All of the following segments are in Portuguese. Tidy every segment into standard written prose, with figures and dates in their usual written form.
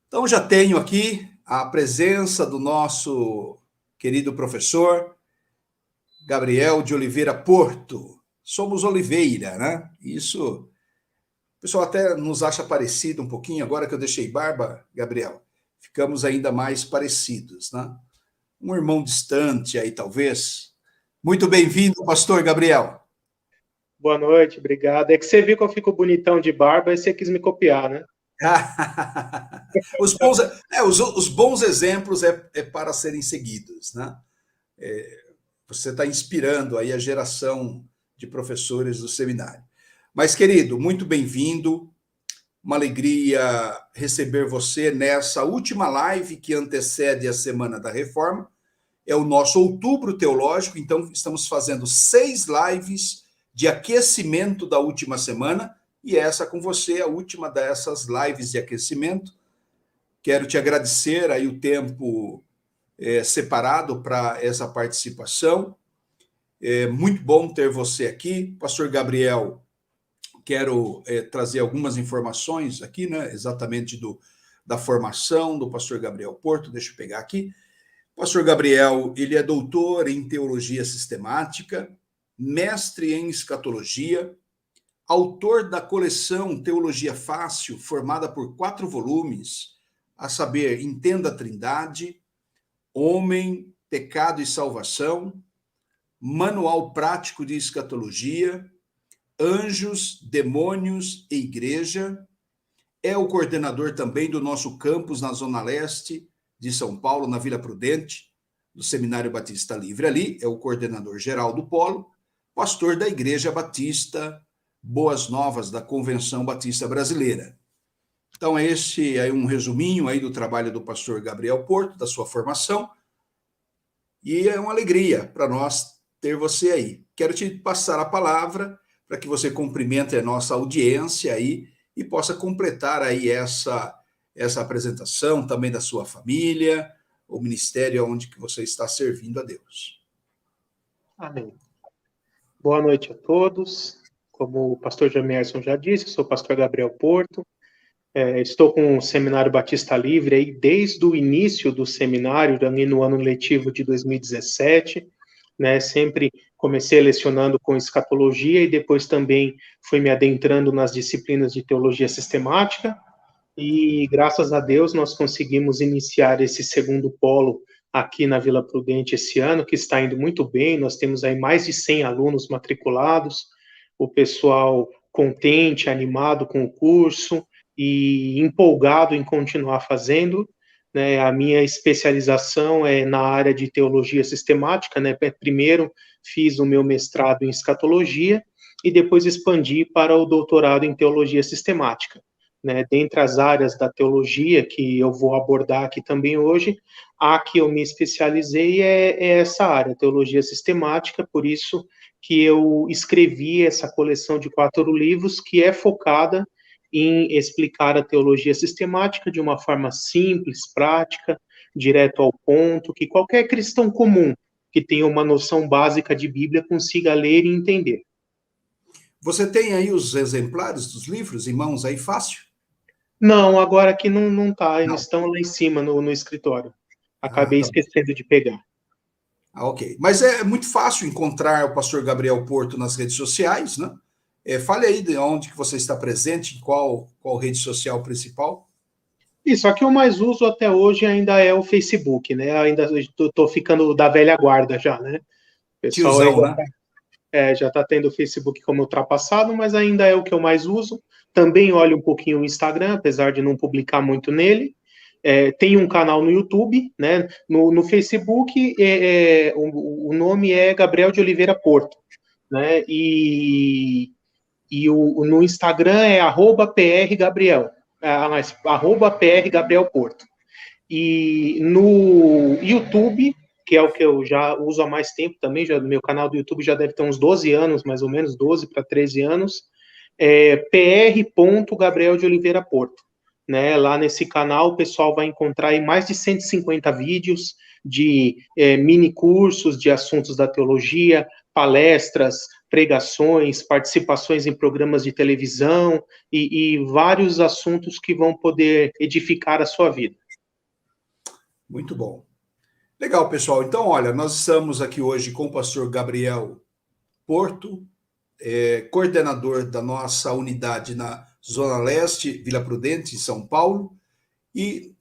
Então, já tenho aqui a presença do nosso querido professor Gabriel de Oliveira Porto. Somos Oliveira, né? Isso, o pessoal até nos acha parecido um pouquinho, agora que eu deixei barba, Gabriel, ficamos ainda mais parecidos, né? Um irmão distante aí, talvez. Muito bem-vindo, pastor Gabriel. Boa noite, obrigado. É que você viu que eu fico bonitão de barba e você quis me copiar, né? os bons exemplos é para serem seguidos, né? Você está inspirando aí a geração de professores do seminário. Mas, querido, muito bem-vindo. Uma alegria receber você nessa última live que antecede a Semana da Reforma. É o nosso Outubro Teológico, então estamos fazendo 6 lives de aquecimento da última semana, e essa com você, a última dessas lives de aquecimento. Quero te agradecer aí o tempo separado para essa participação. É muito bom ter você aqui. Pastor Gabriel, quero trazer algumas informações aqui, né, exatamente da formação do pastor Gabriel Porto. Deixa eu pegar aqui. O pastor Gabriel, ele é doutor em teologia sistemática, mestre em escatologia, autor da coleção Teologia Fácil, formada por 4 volumes, a saber, Entenda a Trindade, Homem, Pecado e Salvação, Manual Prático de Escatologia, Anjos, Demônios e Igreja. É o coordenador também do nosso campus na Zona Leste de São Paulo, na Vila Prudente, do Seminário Batista Livre ali, é o coordenador geral do Polo, pastor da Igreja Batista Boas Novas da Convenção Batista Brasileira. Então, esse é um resuminho aí do trabalho do pastor Gabriel Porto, da sua formação, e é uma alegria para nós ter você aí. Quero te passar a palavra para que você cumprimente a nossa audiência aí e possa completar aí essa apresentação também da sua família, o ministério onde que você está servindo a Deus. Amém. Boa noite a todos. Como o pastor Jamerson já disse, sou o pastor Gabriel Porto. Estou com o Seminário Batista Livre aí desde o início do seminário, no ano letivo de 2017, né? Sempre comecei lecionando com escatologia e depois também fui me adentrando nas disciplinas de teologia sistemática. E graças a Deus nós conseguimos iniciar esse segundo polo aqui na Vila Prudente esse ano, que está indo muito bem. Nós temos aí mais de 100 alunos matriculados, o pessoal contente, animado com o curso e empolgado em continuar fazendo, né? A minha especialização é na área de teologia sistemática, né? Primeiro fiz o meu mestrado em escatologia e depois expandi para o doutorado em teologia sistemática. Né, dentre as áreas da teologia que eu vou abordar aqui também hoje, a que eu me especializei é essa área, teologia sistemática, por isso que eu escrevi essa coleção de 4 livros que é focada em explicar a teologia sistemática de uma forma simples, prática, direto ao ponto, que qualquer cristão comum que tenha uma noção básica de Bíblia consiga ler e entender. Você tem aí os exemplares dos livros em mãos aí fácil? Não, agora aqui não tá, eles estão lá em cima no escritório. Acabei esquecendo de pegar. Ok. Mas é muito fácil encontrar o pastor Gabriel Porto nas redes sociais, né? Fale aí de onde que você está presente, em qual rede social principal. Isso, a que eu mais uso até hoje ainda é o Facebook, né? Ainda tô ficando da velha guarda já, né? O pessoal Tiozão, ainda né? já tá tendo o Facebook como ultrapassado, mas ainda é o que eu mais uso. Também olho um pouquinho o Instagram, apesar de não publicar muito nele. Tem um canal no YouTube, né? No Facebook, o nome é Gabriel de Oliveira Porto, né? E no Instagram é @prgabriel, @prgabriel Porto. E no YouTube, que é o que eu já uso há mais tempo também, já meu canal do YouTube já deve ter uns 12 anos, mais ou menos, 12 para 13 anos, pr.gabriel de Oliveira Porto. Né? Lá nesse canal o pessoal vai encontrar aí mais de 150 vídeos de mini cursos de assuntos da teologia, palestras, pregações, participações em programas de televisão e vários assuntos que vão poder edificar a sua vida. Muito bom. Legal, pessoal. Então, olha, nós estamos aqui hoje com o pastor Gabriel Porto, coordenador da nossa unidade na Zona Leste, Vila Prudente, em São Paulo, e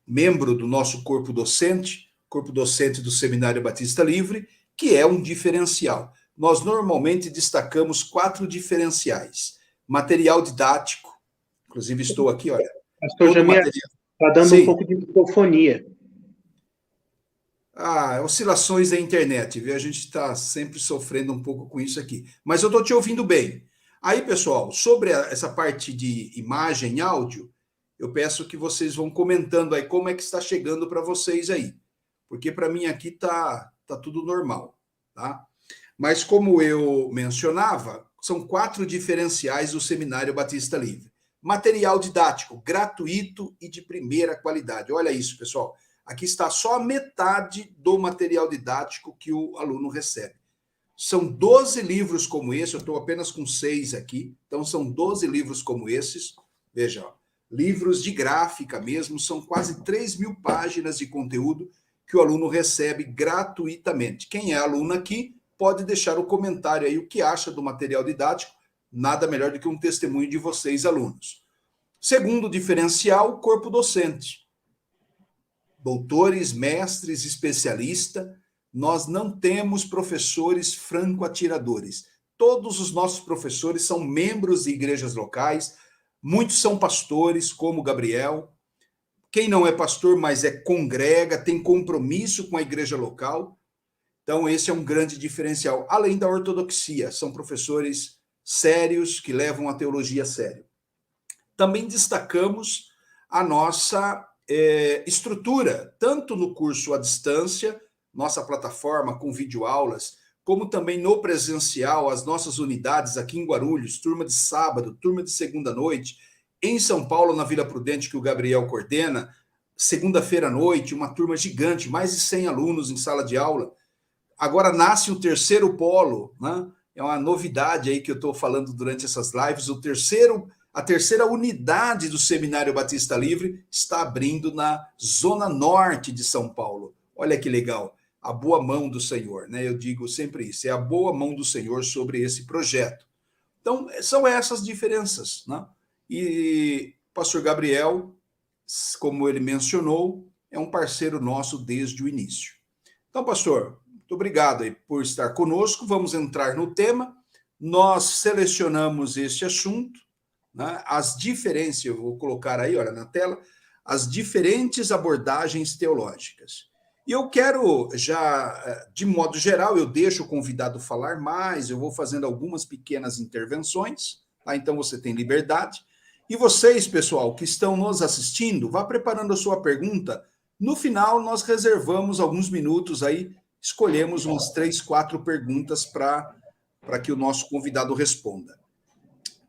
membro do nosso corpo docente do Seminário Batista Livre, que é um diferencial. Nós normalmente destacamos 4 diferenciais. Material didático, inclusive estou aqui, olha. Pastor Jamir, está dando um pouco de microfonia. Oscilações da internet, viu? A gente está sempre sofrendo um pouco com isso aqui. Mas eu estou te ouvindo bem. Aí, pessoal, sobre essa parte de imagem e áudio, eu peço que vocês vão comentando aí como é que está chegando para vocês aí. Porque para mim aqui tá tudo normal, tá? Mas como eu mencionava, são 4 diferenciais do Seminário Batista Livre. Material didático, gratuito e de primeira qualidade. Olha isso, pessoal. Aqui está só a metade do material didático que o aluno recebe. São 12 livros como esse, eu estou apenas com 6 aqui, então são 12 livros como esses. Veja, ó, livros de gráfica mesmo, são quase 3.000 páginas de conteúdo que o aluno recebe gratuitamente. Quem é aluno aqui pode deixar o comentário aí o que acha do material didático, nada melhor do que um testemunho de vocês, alunos. Segundo diferencial, corpo docente. Doutores, mestres, especialistas, nós não temos professores franco-atiradores. Todos os nossos professores são membros de igrejas locais, muitos são pastores, como o Gabriel. Quem não é pastor, mas congrega, tem compromisso com a igreja local. Então, esse é um grande diferencial. Além da ortodoxia, são professores sérios que levam a teologia a sério. Também destacamos a nossa estrutura, tanto no curso à distância, nossa plataforma com videoaulas, como também no presencial, as nossas unidades aqui em Guarulhos, turma de sábado, turma de segunda noite, em São Paulo, na Vila Prudente, que o Gabriel coordena, segunda-feira à noite, uma turma gigante, mais de 100 alunos em sala de aula. Agora nasce o terceiro polo, né? É uma novidade aí que eu estou falando durante essas lives, a terceira unidade do Seminário Batista Livre está abrindo na Zona Norte de São Paulo. Olha que legal, a boa mão do Senhor, né? Eu digo sempre isso, é a boa mão do Senhor sobre esse projeto. Então, são essas diferenças, né? E o pastor Gabriel, como ele mencionou, é um parceiro nosso desde o início. Então, pastor, muito obrigado aí por estar conosco. Vamos entrar no tema. Nós selecionamos este assunto, né? As diferenças, eu vou colocar aí, olha, na tela, as diferentes abordagens teológicas. E eu quero já, de modo geral, eu deixo o convidado falar mais, eu vou fazendo algumas pequenas intervenções, tá? Então você tem liberdade. E vocês, pessoal, que estão nos assistindo, vá preparando a sua pergunta. No final, nós reservamos alguns minutos aí, escolhemos umas 3, 4 perguntas para que o nosso convidado responda.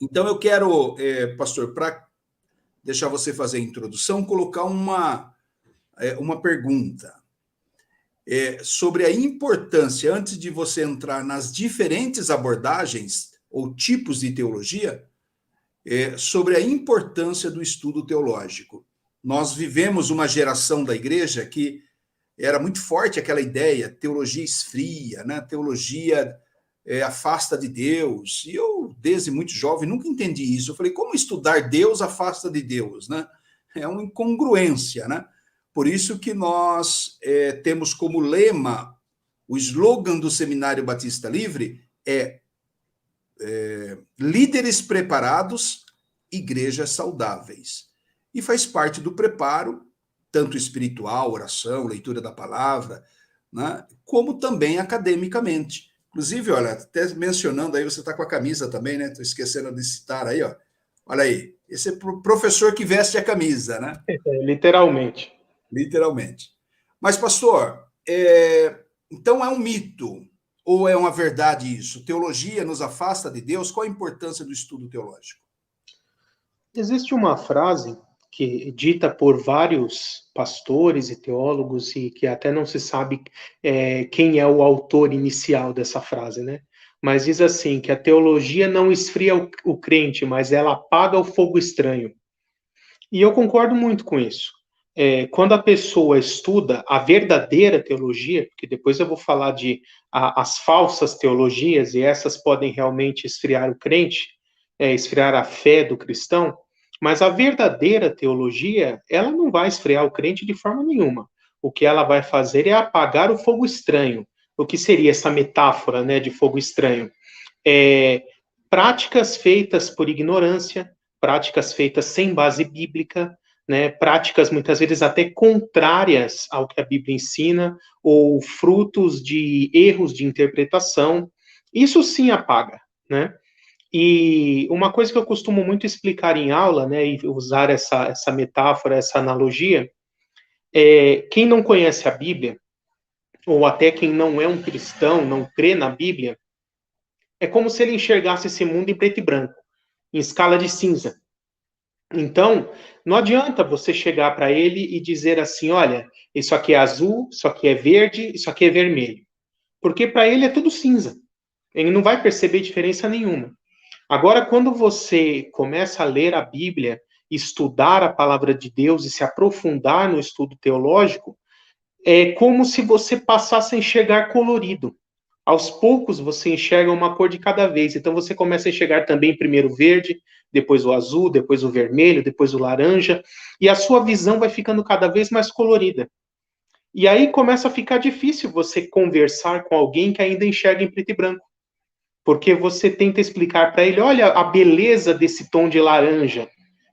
Então, eu quero, pastor, para deixar você fazer a introdução, colocar uma pergunta sobre a importância, antes de você entrar nas diferentes abordagens ou tipos de teologia, sobre a importância do estudo teológico. Nós vivemos uma geração da igreja que era muito forte aquela ideia, teologia esfria, né? Teologia afasta de Deus. E eu, desde muito jovem, nunca entendi isso. Eu falei, como estudar Deus afasta de Deus, né? É uma incongruência, né? Por isso que nós temos como lema, o slogan do Seminário Batista Livre líderes preparados, igrejas saudáveis. E faz parte do preparo, tanto espiritual, oração, leitura da palavra, né, como também academicamente. Inclusive, olha, até mencionando aí, você está com a camisa também, né? Estou esquecendo de citar aí, ó. Olha aí, esse é o professor que veste a camisa, né? Literalmente. Literalmente. Mas, pastor, então é um mito ou é uma verdade isso? Teologia nos afasta de Deus? Qual a importância do estudo teológico? Existe uma frase que dita por vários pastores e teólogos e que até não se sabe quem é o autor inicial dessa frase, né? mas diz assim, que a teologia não esfria o crente, mas ela apaga o fogo estranho. E eu concordo muito com isso. Quando a pessoa estuda a verdadeira teologia, porque depois eu vou falar de as falsas teologias, e essas podem realmente esfriar o crente, esfriar a fé do cristão, mas a verdadeira teologia, ela não vai esfriar o crente de forma nenhuma. O que ela vai fazer é apagar o fogo estranho. O que seria essa metáfora, né, de fogo estranho? Práticas feitas por ignorância, práticas feitas sem base bíblica, né, práticas muitas vezes até contrárias ao que a Bíblia ensina, ou frutos de erros de interpretação. Isso sim apaga, né? E uma coisa que eu costumo muito explicar em aula, né, e usar essa metáfora, essa analogia, quem não conhece a Bíblia, ou até quem não é um cristão, não crê na Bíblia, é como se ele enxergasse esse mundo em preto e branco, em escala de cinza. Então, não adianta você chegar para ele e dizer assim, olha, isso aqui é azul, isso aqui é verde, isso aqui é vermelho. Porque para ele é tudo cinza. Ele não vai perceber diferença nenhuma. Agora, quando você começa a ler a Bíblia, estudar a palavra de Deus e se aprofundar no estudo teológico, é como se você passasse a enxergar colorido. Aos poucos você enxerga uma cor de cada vez. Então você começa a enxergar também primeiro o verde, depois o azul, depois o vermelho, depois o laranja, e a sua visão vai ficando cada vez mais colorida. E aí começa a ficar difícil você conversar com alguém que ainda enxerga em preto e branco. Porque você tenta explicar para ele, olha a beleza desse tom de laranja,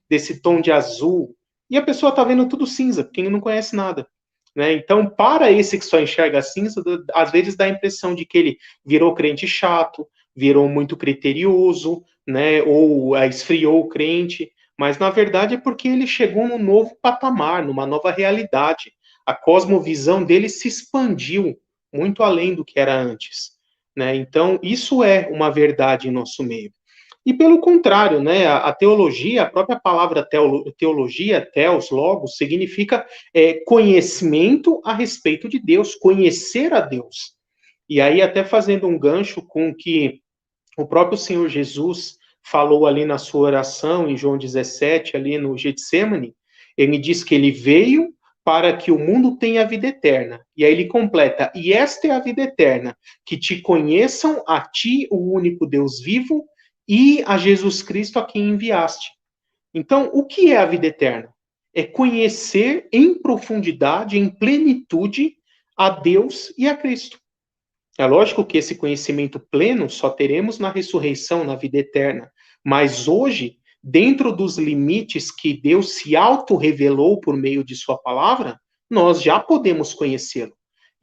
desse tom de azul, e a pessoa está vendo tudo cinza, porque não conhece nada. Né? Então, para esse que só enxerga cinza, às vezes dá a impressão de que ele virou crente chato, virou muito criterioso, né? Ou esfriou o crente, mas na verdade é porque ele chegou num novo patamar, numa nova realidade. A cosmovisão dele se expandiu muito além do que era antes. Né? Então, isso é uma verdade em nosso meio. E pelo contrário, né, a teologia, a própria palavra teologia, theos, logos, significa conhecimento a respeito de Deus, conhecer a Deus. E aí, até fazendo um gancho com o que o próprio Senhor Jesus falou ali na sua oração, em João 17, ali no Getsemane, ele diz que ele veio para que o mundo tenha a vida eterna. E aí ele completa, e esta é a vida eterna, que te conheçam a ti, o único Deus vivo, e a Jesus Cristo a quem enviaste. Então, o que é a vida eterna? É conhecer em profundidade, em plenitude, a Deus e a Cristo. É lógico que esse conhecimento pleno só teremos na ressurreição, na vida eterna. Mas hoje, dentro dos limites que Deus se auto-revelou por meio de sua palavra, nós já podemos conhecê-lo.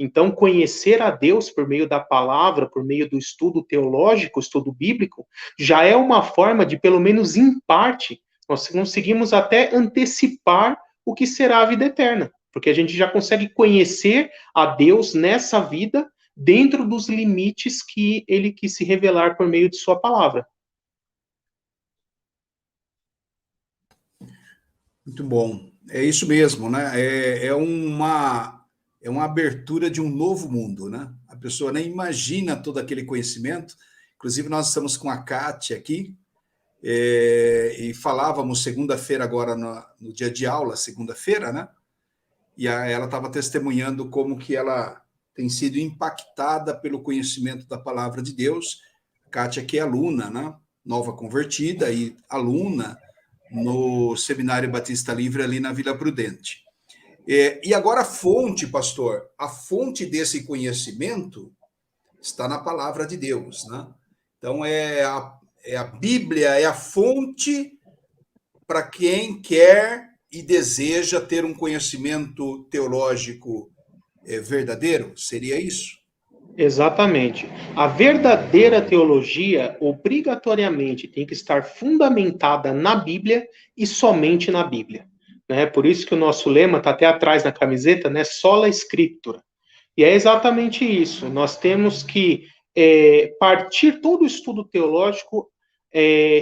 Então, conhecer a Deus por meio da palavra, por meio do estudo teológico, estudo bíblico, já é uma forma de, pelo menos em parte, nós conseguimos até antecipar o que será a vida eterna. Porque a gente já consegue conhecer a Deus nessa vida, dentro dos limites que ele quis se revelar por meio de sua palavra. Muito bom. É isso mesmo, né? É uma abertura de um novo mundo, né? A pessoa nem imagina todo aquele conhecimento. Inclusive, nós estamos com a Kátia aqui, e falávamos segunda-feira agora no dia de aula, segunda-feira, né? E ela estava testemunhando como que ela tem sido impactada pelo conhecimento da palavra de Deus. A Kátia, que é aluna, né? Nova convertida e aluna no Seminário Batista Livre ali na Vila Prudente. E agora a fonte, pastor, a fonte desse conhecimento está na palavra de Deus, né? Então é a Bíblia, é a fonte para quem quer e deseja ter um conhecimento teológico verdadeiro, seria isso? Exatamente. A verdadeira teologia, obrigatoriamente, tem que estar fundamentada na Bíblia e somente na Bíblia. Né? Por isso que o nosso lema está até atrás na camiseta, né? Sola Scriptura. E é exatamente isso. Nós temos que partir todo o estudo teológico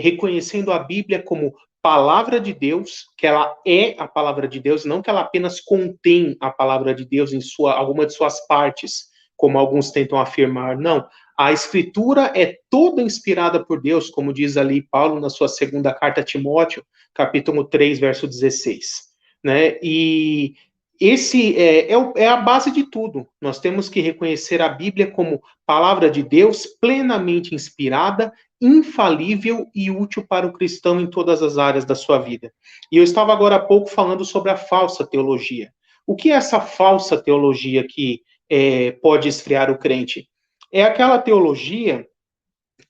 reconhecendo a Bíblia como palavra de Deus, que ela é a palavra de Deus, não que ela apenas contém a palavra de Deus em alguma de suas partes, como alguns tentam afirmar. Não, a Escritura é toda inspirada por Deus, como diz ali Paulo na sua segunda carta a Timóteo, capítulo 3, verso 16. Né? E esse é a base de tudo. Nós temos que reconhecer a Bíblia como palavra de Deus plenamente inspirada, infalível e útil para o cristão em todas as áreas da sua vida. E eu estava agora há pouco falando sobre a falsa teologia. O que é essa falsa teologia que pode esfriar o crente? É aquela teologia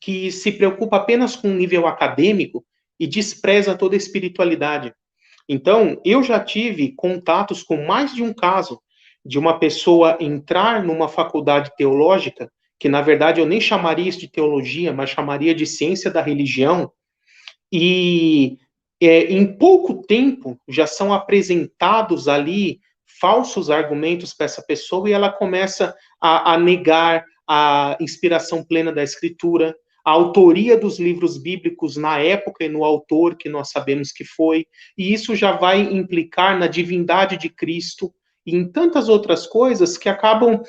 que se preocupa apenas com o nível acadêmico e despreza toda a espiritualidade. Então, eu já tive contatos com mais de um caso de uma pessoa entrar numa faculdade teológica, que na verdade eu nem chamaria isso de teologia, mas chamaria de ciência da religião, e em pouco tempo já são apresentados ali falsos argumentos para essa pessoa e ela começa a negar a inspiração plena da Escritura, a autoria dos livros bíblicos na época e no autor que nós sabemos que foi, e isso já vai implicar na divindade de Cristo e em tantas outras coisas que acabam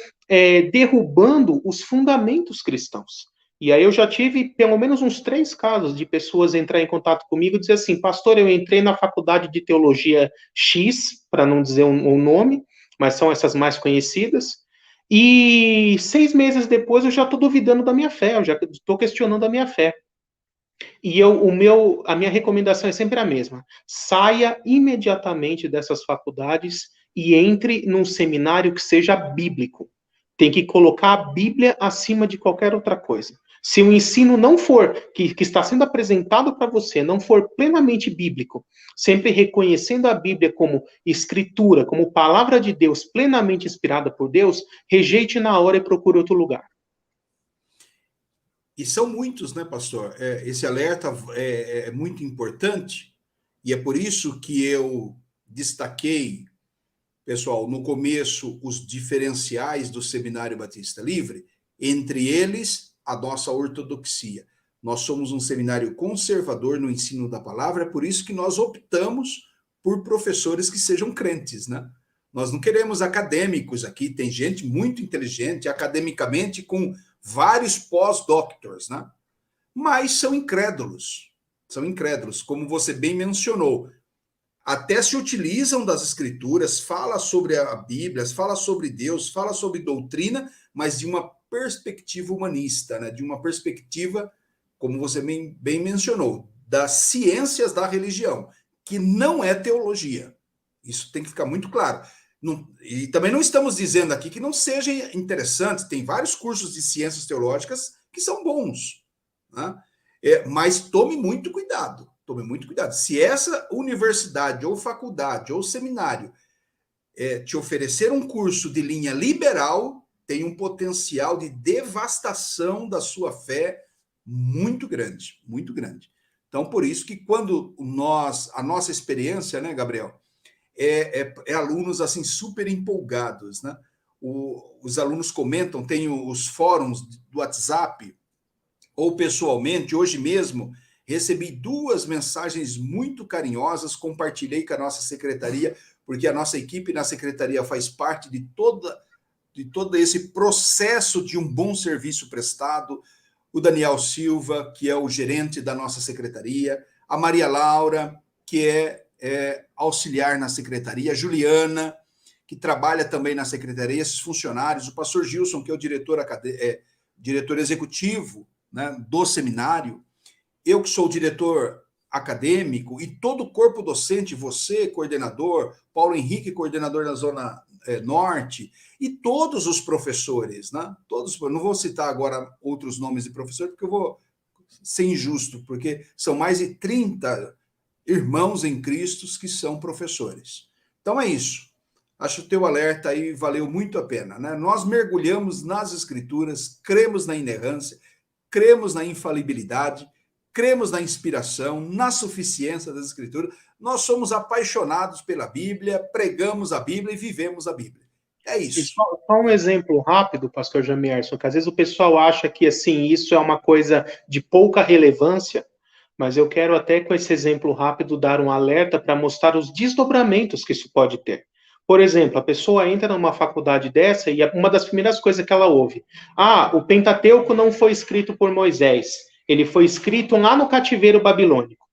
derrubando os fundamentos cristãos. E aí eu já tive pelo menos uns 3 casos de pessoas entrar em contato comigo e dizer assim, pastor, eu entrei na faculdade de teologia X, para não dizer um nome, mas são essas mais conhecidas, e 6 meses depois eu já estou duvidando da minha fé, eu já estou questionando a minha fé. E a minha recomendação é sempre a mesma, saia imediatamente dessas faculdades e entre num seminário que seja bíblico. Tem que colocar a Bíblia acima de qualquer outra coisa. Se o ensino não for, que está sendo apresentado para você, não for plenamente bíblico, sempre reconhecendo a Bíblia como escritura, como palavra de Deus, plenamente inspirada por Deus, rejeite na hora e procure outro lugar. E são muitos, né, pastor? Esse alerta é muito importante, e é por isso que eu destaquei, pessoal, no começo, os diferenciais do Seminário Batista Livre, entre eles, a nossa ortodoxia. Nós somos um seminário conservador no ensino da palavra, é por isso que nós optamos por professores que sejam crentes, né? Nós não queremos acadêmicos aqui, tem gente muito inteligente, academicamente, com vários pós-doctors, né? Mas são incrédulos, como você bem mencionou. Até se utilizam das escrituras, fala sobre a Bíblia, fala sobre Deus, fala sobre doutrina, mas de uma perspectiva humanista, né? De uma perspectiva, como você bem mencionou, das ciências da religião, que não é teologia. Isso tem que ficar muito claro. E também não estamos dizendo aqui que não seja interessante, tem vários cursos de ciências teológicas que são bons, né? Mas tome muito cuidado. Tome muito cuidado. Se essa universidade, ou faculdade, ou seminário te oferecer um curso de linha liberal, tem um potencial de devastação da sua fé muito grande, muito grande. Então, por isso que quando a nossa experiência, né, Gabriel, alunos assim super empolgados, né? Os alunos comentam, tem os fóruns do WhatsApp, ou pessoalmente, hoje mesmo, recebi 2 mensagens muito carinhosas, compartilhei com a nossa secretaria, porque a nossa equipe na secretaria faz parte de todo esse processo de um bom serviço prestado. O Daniel Silva, que é o gerente da nossa secretaria, a Maria Laura, que é auxiliar na secretaria, a Juliana, que trabalha também na secretaria, esses funcionários, o pastor Gilson, que é o diretor executivo, né, do seminário, eu que sou o diretor acadêmico e todo o corpo docente, você, coordenador, Paulo Henrique, coordenador da Zona Norte, e todos os professores, né? Todos, não vou citar agora outros nomes de professor, porque eu vou ser injusto, porque são mais de 30 irmãos em Cristo que são professores. Então é isso. Acho que o teu alerta aí valeu muito a pena, né? Nós mergulhamos nas Escrituras, cremos na inerrância, cremos na infalibilidade, cremos na inspiração, na suficiência das Escrituras. Nós somos apaixonados pela Bíblia, pregamos a Bíblia e vivemos a Bíblia. É isso. E só um exemplo rápido, pastor Jamierson, que às vezes o pessoal acha que assim isso é uma coisa de pouca relevância, mas eu quero até com esse exemplo rápido dar um alerta para mostrar os desdobramentos que isso pode ter. Por exemplo, a pessoa entra numa faculdade dessa e uma das primeiras coisas que ela ouve, o Pentateuco não foi escrito por Moisés, ele foi escrito lá no cativeiro babilônico,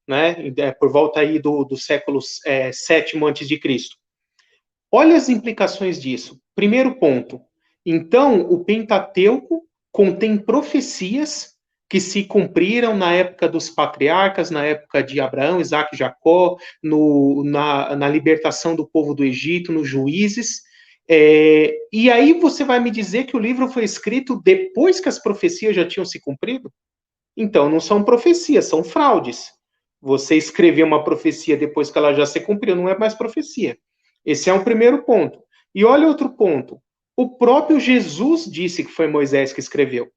né? Por volta aí do século VII a.C. Olha as implicações disso. Primeiro ponto. Então, o Pentateuco contém profecias que se cumpriram na época dos patriarcas, na época de Abraão, Isaac e Jacó, na libertação do povo do Egito, nos Juízes. E aí você vai me dizer que o livro foi escrito depois que as profecias já tinham se cumprido? Então, não são profecias, são fraudes. Você escrever uma profecia depois que ela já se cumpriu, não é mais profecia. Esse é um primeiro ponto. E olha outro ponto. O próprio Jesus disse que foi Moisés que escreveu.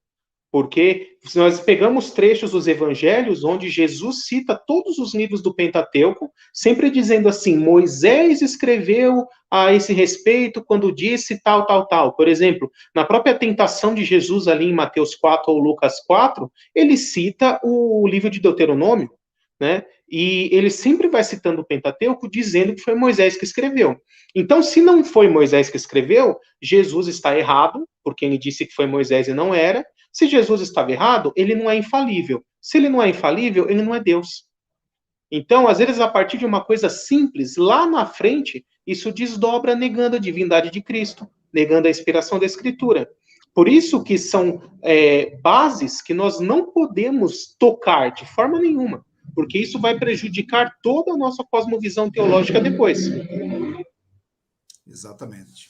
Porque se nós pegamos trechos dos evangelhos onde Jesus cita todos os livros do Pentateuco, sempre dizendo assim, Moisés escreveu a esse respeito quando disse tal, tal, tal. Por exemplo, na própria tentação de Jesus ali em Mateus 4 ou Lucas 4, ele cita o livro de Deuteronômio, né? E ele sempre vai citando o Pentateuco dizendo que foi Moisés que escreveu. Então, se não foi Moisés que escreveu, Jesus está errado, porque ele disse que foi Moisés e não era. Se Jesus estava errado, ele não é infalível. Se ele não é infalível, ele não é Deus. Então, às vezes, a partir de uma coisa simples, lá na frente, isso desdobra negando a divindade de Cristo, negando a inspiração da Escritura. Por isso que são bases que nós não podemos tocar de forma nenhuma, porque isso vai prejudicar toda a nossa cosmovisão teológica depois. Exatamente.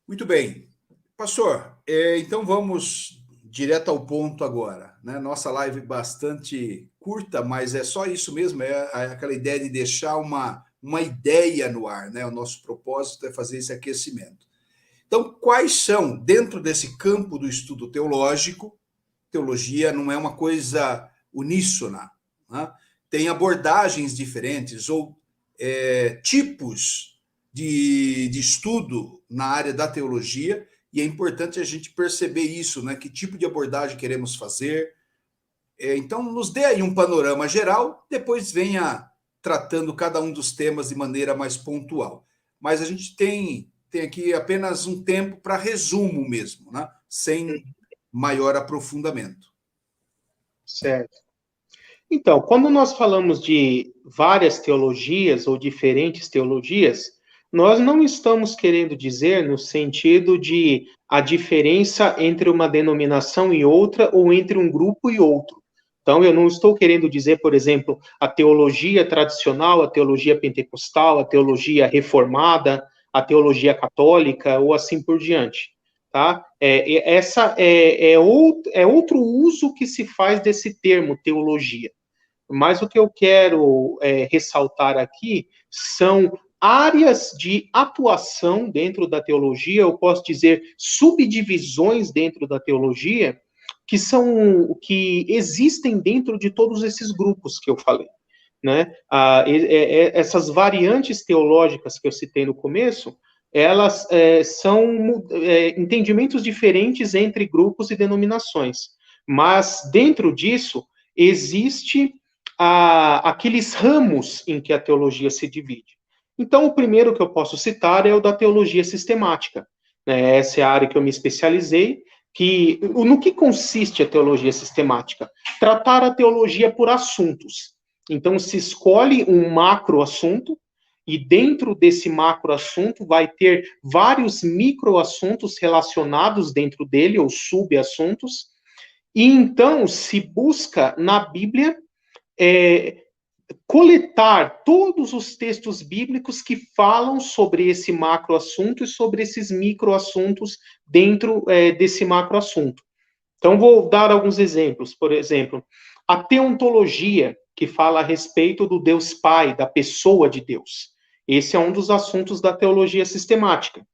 Muito bem. Pastor, então vamos direto ao ponto agora, né? Nossa live bastante curta, mas é só isso mesmo, é aquela ideia de deixar uma ideia no ar, né? O nosso propósito é fazer esse aquecimento. Então, quais são, dentro desse campo do estudo teológico, teologia não é uma coisa uníssona, né? Tem abordagens diferentes ou tipos de estudo na área da teologia, e é importante a gente perceber isso, né? Que tipo de abordagem queremos fazer. Então, nos dê aí um panorama geral, depois venha tratando cada um dos temas de maneira mais pontual. Mas a gente tem aqui apenas um tempo para resumo mesmo, né? Sem maior aprofundamento. Certo. Então, quando nós falamos de várias teologias ou diferentes teologias, nós não estamos querendo dizer no sentido de a diferença entre uma denominação e outra ou entre um grupo e outro. Então, eu não estou querendo dizer, por exemplo, a teologia tradicional, a teologia pentecostal, a teologia reformada, a teologia católica ou assim por diante. Tá? Essa é outro uso que se faz desse termo teologia. Mas o que eu quero ressaltar aqui são áreas de atuação dentro da teologia, eu posso dizer subdivisões dentro da teologia, que existem dentro de todos esses grupos que eu falei. Né? Essas variantes teológicas que eu citei no começo, elas são entendimentos diferentes entre grupos e denominações. Mas dentro disso existe aqueles ramos em que a teologia se divide. Então, o primeiro que eu posso citar é o da teologia sistemática. Né? Essa é a área que eu me especializei. No que consiste a teologia sistemática? Tratar a teologia por assuntos. Então, se escolhe um macro assunto, e dentro desse macro assunto vai ter vários micro assuntos relacionados dentro dele, ou subassuntos, e então se busca na Bíblia coletar todos os textos bíblicos que falam sobre esse macro assunto e sobre esses micro assuntos dentro desse macro assunto. Então, vou dar alguns exemplos. Por exemplo, a teontologia, que fala a respeito do Deus Pai, da pessoa de Deus. Esse é um dos assuntos da teologia sistemática.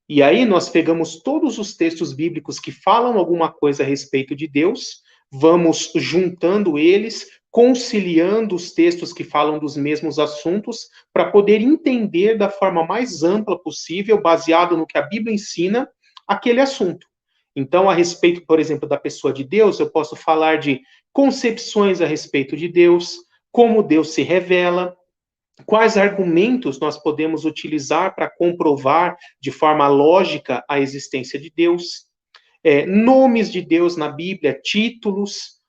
E aí nós pegamos todos os textos bíblicos que falam alguma coisa a respeito de Deus, vamos juntando eles, conciliando os textos que falam dos mesmos assuntos, para poder entender da forma mais ampla possível, baseado no que a Bíblia ensina, aquele assunto. Então, a respeito, por exemplo, da pessoa de Deus, eu posso falar de concepções a respeito de Deus, como Deus se revela, quais argumentos nós podemos utilizar para comprovar de forma lógica a existência de Deus, nomes de Deus na Bíblia, títulos,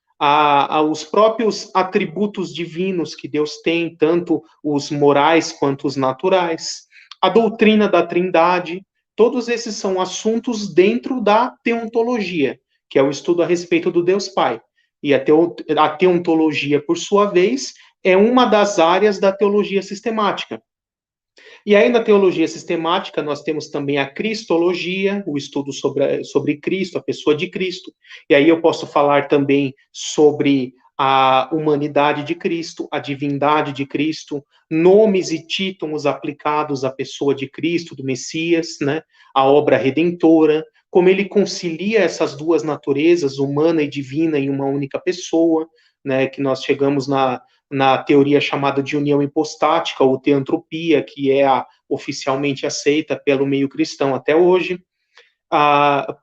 os próprios atributos divinos que Deus tem, tanto os morais quanto os naturais, a doutrina da Trindade, todos esses são assuntos dentro da teontologia, que é o estudo a respeito do Deus Pai. E a teontologia, por sua vez, é uma das áreas da teologia sistemática. E aí, na teologia sistemática, nós temos também a cristologia, o estudo sobre Cristo, a pessoa de Cristo. E aí eu posso falar também sobre a humanidade de Cristo, a divindade de Cristo, nomes e títulos aplicados à pessoa de Cristo, do Messias, né? A obra redentora, como ele concilia essas duas naturezas, humana e divina, em uma única pessoa, né? Que nós chegamos na teoria chamada de união hipostática, ou teantropia, que é oficialmente aceita pelo meio cristão até hoje.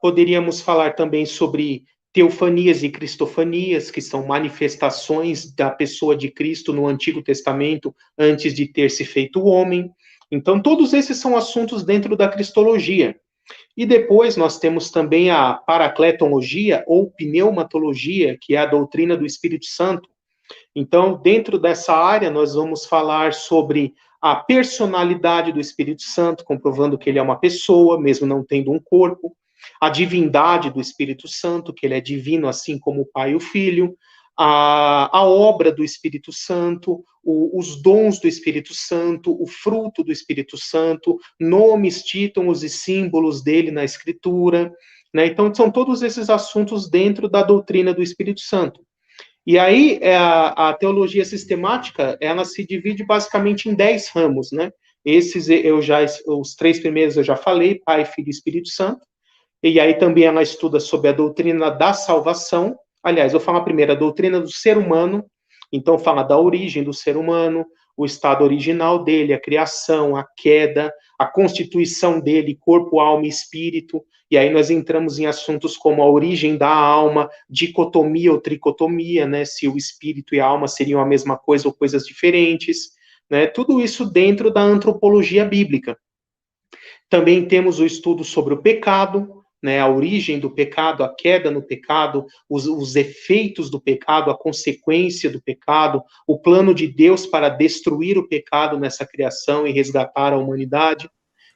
Poderíamos falar também sobre teofanias e cristofanias, que são manifestações da pessoa de Cristo no Antigo Testamento, antes de ter se feito homem. Então, todos esses são assuntos dentro da cristologia. E depois nós temos também a paracletologia, ou pneumatologia, que é a doutrina do Espírito Santo. Então, dentro dessa área, nós vamos falar sobre a personalidade do Espírito Santo, comprovando que ele é uma pessoa, mesmo não tendo um corpo, a divindade do Espírito Santo, que ele é divino, assim como o Pai e o Filho, a obra do Espírito Santo, os dons do Espírito Santo, o fruto do Espírito Santo, nomes, títulos e símbolos dele na Escritura, né? Então, são todos esses assuntos dentro da doutrina do Espírito Santo. E aí, a teologia sistemática, ela se divide basicamente em 10 ramos, né? Os 3 primeiros eu já falei, Pai, Filho e Espírito Santo. E aí também ela estuda sobre a doutrina da salvação. Aliás, eu falo a primeira, a doutrina do ser humano. Então, fala da origem do ser humano, o estado original dele, a criação, a queda, a constituição dele, corpo, alma e espírito. E aí nós entramos em assuntos como a origem da alma, dicotomia ou tricotomia, né? Se o espírito e a alma seriam a mesma coisa ou coisas diferentes, né? Tudo isso dentro da antropologia bíblica. Também temos o estudo sobre o pecado, né, a origem do pecado, a queda no pecado, os efeitos do pecado, a consequência do pecado, o plano de Deus para destruir o pecado nessa criação e resgatar a humanidade.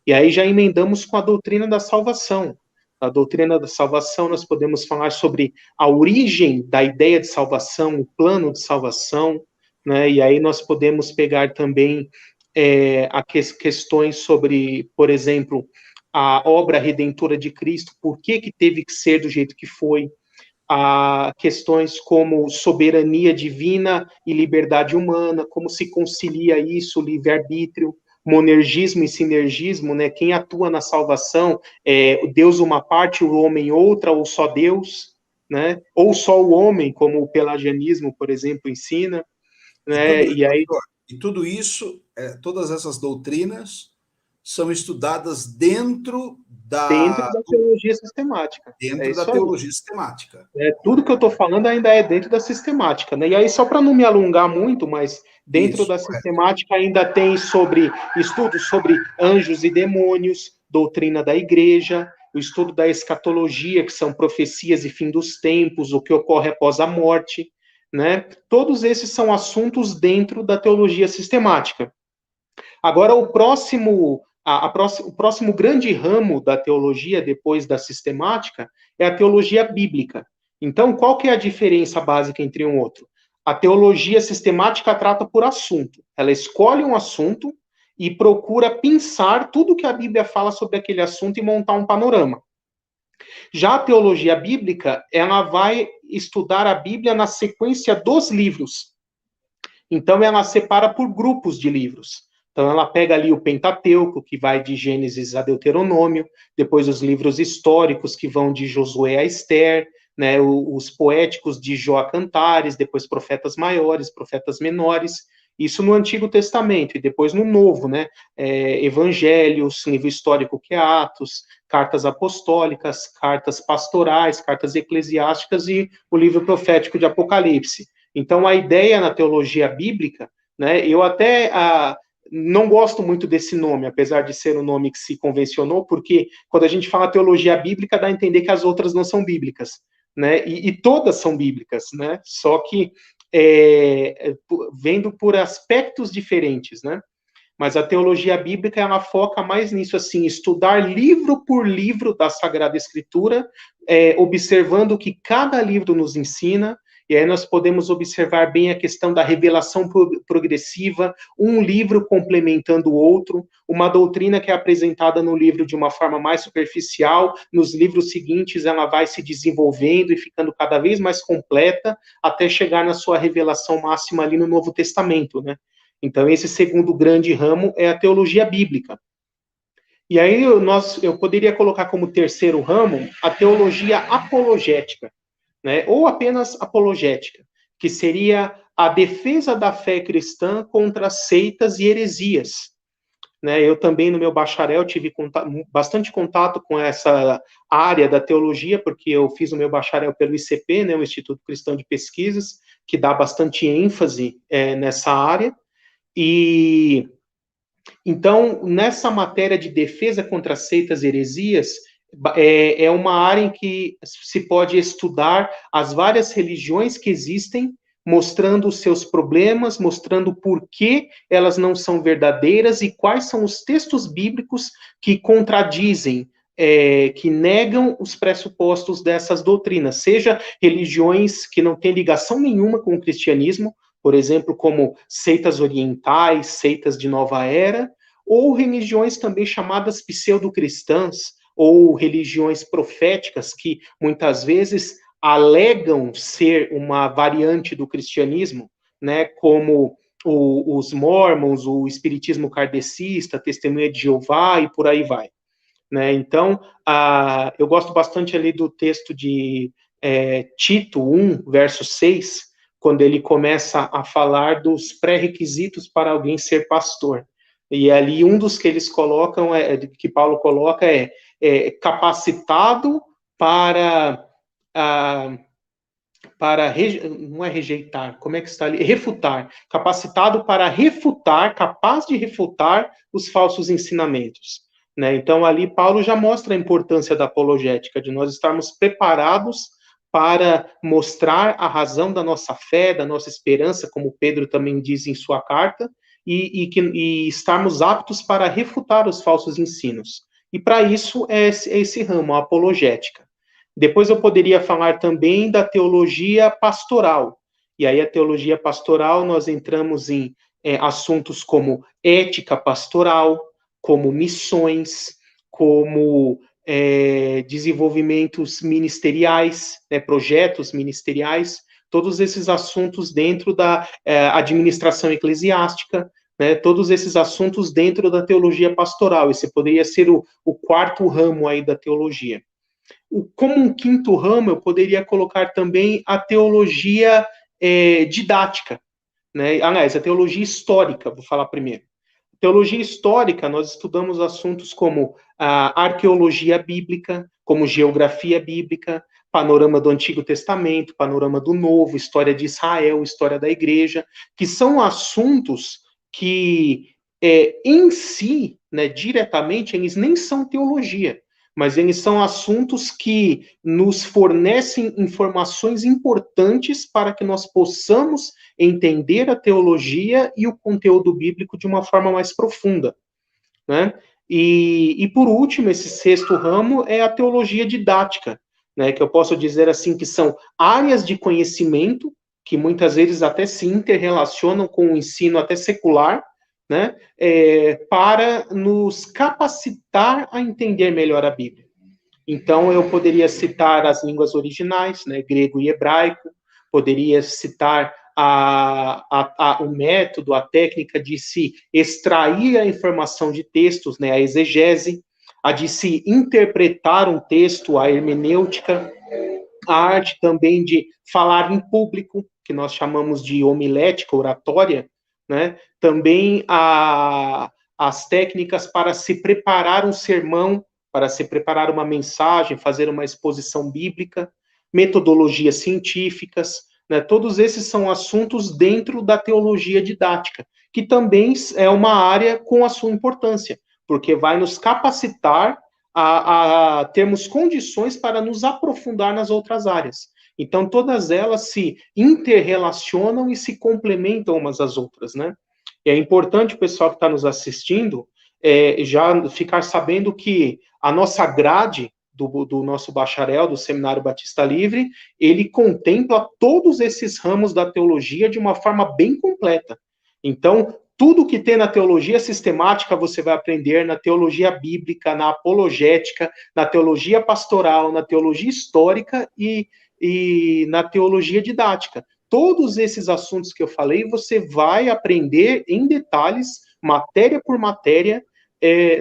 E aí já emendamos com a doutrina da salvação. A doutrina da salvação, nós podemos falar sobre a origem da ideia de salvação, o plano de salvação, né, e aí nós podemos pegar também questões sobre, por exemplo, a obra redentora de Cristo, por que teve que ser do jeito que foi, questões como soberania divina e liberdade humana, como se concilia isso, livre-arbítrio, monergismo e sinergismo, né? Quem atua na salvação é Deus uma parte, o homem outra, ou só Deus, né? Ou só o homem, como o pelagianismo, por exemplo, ensina, né? E tudo isso, todas essas doutrinas são estudadas dentro da teologia sistemática. Dentro da teologia sistemática. Tudo que eu estou falando ainda é dentro da sistemática, né? E aí, só para não me alongar muito, mas dentro da sistemática ainda tem estudos sobre anjos e demônios, doutrina da igreja, o estudo da escatologia, que são profecias e fim dos tempos, o que ocorre após a morte, né? Todos esses são assuntos dentro da teologia sistemática. Agora, o próximo grande ramo da teologia, depois da sistemática, é a teologia bíblica. Então, qual que é a diferença básica entre um e outro? A teologia sistemática trata por assunto. Ela escolhe um assunto e procura pensar tudo que a Bíblia fala sobre aquele assunto e montar um panorama. Já a teologia bíblica, ela vai estudar a Bíblia na sequência dos livros. Então, ela separa por grupos de livros. Então, ela pega ali o Pentateuco, que vai de Gênesis a Deuteronômio, depois os livros históricos, que vão de Josué a Esther, né, os poéticos de Jó a Cantares, depois profetas maiores, profetas menores, isso no Antigo Testamento, e depois no Novo, né, Evangelhos, livro histórico que é Atos, cartas apostólicas, cartas pastorais, cartas eclesiásticas e o livro profético de Apocalipse. Então, a ideia na teologia bíblica né? Eu até não gosto muito desse nome, apesar de ser um nome que se convencionou, porque quando a gente fala teologia bíblica, dá a entender que as outras não são bíblicas, né? E todas são bíblicas, né? Só que vendo por aspectos diferentes, né? Mas a teologia bíblica, ela foca mais nisso, assim, estudar livro por livro da Sagrada Escritura, observando o que cada livro nos ensina, e aí nós podemos observar bem a questão da revelação progressiva, um livro complementando o outro, uma doutrina que é apresentada no livro de uma forma mais superficial, nos livros seguintes ela vai se desenvolvendo e ficando cada vez mais completa, até chegar na sua revelação máxima ali no Novo Testamento, né? Então, esse segundo grande ramo é a teologia bíblica. E aí eu poderia colocar como terceiro ramo a teologia apologética, né? Ou apenas apologética, que seria a defesa da fé cristã contra seitas e heresias. Né? Eu também, no meu bacharel, tive bastante contato com essa área da teologia, porque eu fiz o meu bacharel pelo ICP, né, o Instituto Cristão de Pesquisas, que dá bastante ênfase nessa área. E então, nessa matéria de defesa contra seitas e heresias, é uma área em que se pode estudar as várias religiões que existem, mostrando os seus problemas, mostrando por que elas não são verdadeiras e quais são os textos bíblicos que contradizem, que negam os pressupostos dessas doutrinas, seja religiões que não têm ligação nenhuma com o cristianismo, por exemplo, como seitas orientais, seitas de nova era, ou religiões também chamadas pseudo-cristãs, ou religiões proféticas, que muitas vezes alegam ser uma variante do cristianismo, né, como os mormons, o espiritismo kardecista, testemunha de Jeová e por aí vai. Né? Então, eu gosto bastante ali do texto de Tito 1, verso 6, quando ele começa a falar dos pré-requisitos para alguém ser pastor. E ali um dos que eles colocam, que Paulo coloca, capacitado para não é rejeitar, como é que está ali? Refutar, capacitado para refutar, capaz de refutar os falsos ensinamentos. Né? Então, ali Paulo já mostra a importância da apologética, de nós estarmos preparados para mostrar a razão da nossa fé, da nossa esperança, como Pedro também diz em sua carta, e estarmos aptos para refutar os falsos ensinos. E para isso é esse ramo, a apologética. Depois eu poderia falar também da teologia pastoral. E aí a teologia pastoral nós entramos em assuntos como ética pastoral, como missões, como desenvolvimentos ministeriais, projetos ministeriais, todos esses assuntos dentro da administração eclesiástica, né, todos esses assuntos dentro da teologia pastoral. Esse poderia ser o quarto ramo aí da teologia. Como um quinto ramo, eu poderia colocar também a teologia didática, né? Aliás, a teologia histórica, vou falar primeiro. Teologia histórica, nós estudamos assuntos como a arqueologia bíblica, como geografia bíblica, panorama do Antigo Testamento, panorama do Novo, história de Israel, história da igreja, que são assuntos que, em si, né, diretamente, eles nem são teologia, mas eles são assuntos que nos fornecem informações importantes para que nós possamos entender a teologia e o conteúdo bíblico de uma forma mais profunda, né? E por último, esse sexto ramo é a teologia didática, né? Que eu posso dizer assim que são áreas de conhecimento que muitas vezes até se interrelacionam com o ensino até secular, né? Para nos capacitar a entender melhor a Bíblia. Então, eu poderia citar as línguas originais, né? Grego e hebraico, poderia citar o método, a técnica de se extrair a informação de textos, né, a exegese, a de se interpretar um texto, a hermenêutica, a arte também de falar em público, que nós chamamos de homilética, oratória, né, também as técnicas para se preparar um sermão, para se preparar uma mensagem, fazer uma exposição bíblica, metodologias científicas, né? Todos esses são assuntos dentro da teologia didática, que também é uma área com a sua importância, porque vai nos capacitar a termos condições para nos aprofundar nas outras áreas. Então, todas elas se interrelacionam e se complementam umas às outras, né? E é importante o pessoal que está nos assistindo já ficar sabendo que a nossa grade do nosso bacharel, do Seminário Batista Livre, ele contempla todos esses ramos da teologia de uma forma bem completa. Então, tudo que tem na teologia sistemática você vai aprender na teologia bíblica, na apologética, na teologia pastoral, na teologia histórica e na teologia didática. Todos esses assuntos que eu falei, você vai aprender em detalhes, matéria por matéria,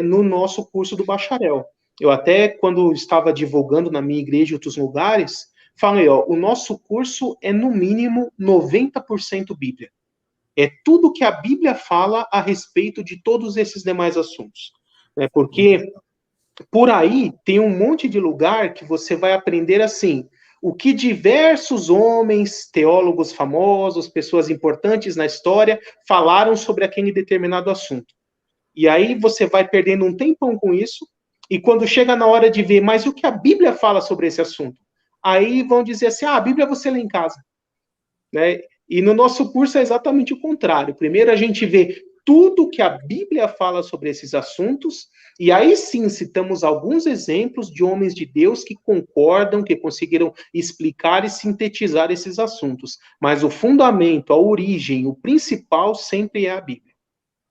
no nosso curso do bacharel. Eu até, quando estava divulgando na minha igreja e outros lugares, falei, o nosso curso é, no mínimo, 90% Bíblia. É tudo que a Bíblia fala a respeito de todos esses demais assuntos. Porque por aí tem um monte de lugar que você vai aprender assim, o que diversos homens, teólogos famosos, pessoas importantes na história, falaram sobre aquele determinado assunto. E aí você vai perdendo um tempão com isso, e quando chega na hora de ver, mas o que a Bíblia fala sobre esse assunto? Aí vão dizer assim, a Bíblia você lê em casa. Né? E no nosso curso é exatamente o contrário. Primeiro a gente vê tudo que a Bíblia fala sobre esses assuntos, e aí sim citamos alguns exemplos de homens de Deus que concordam, que conseguiram explicar e sintetizar esses assuntos. Mas o fundamento, a origem, o principal sempre é a Bíblia.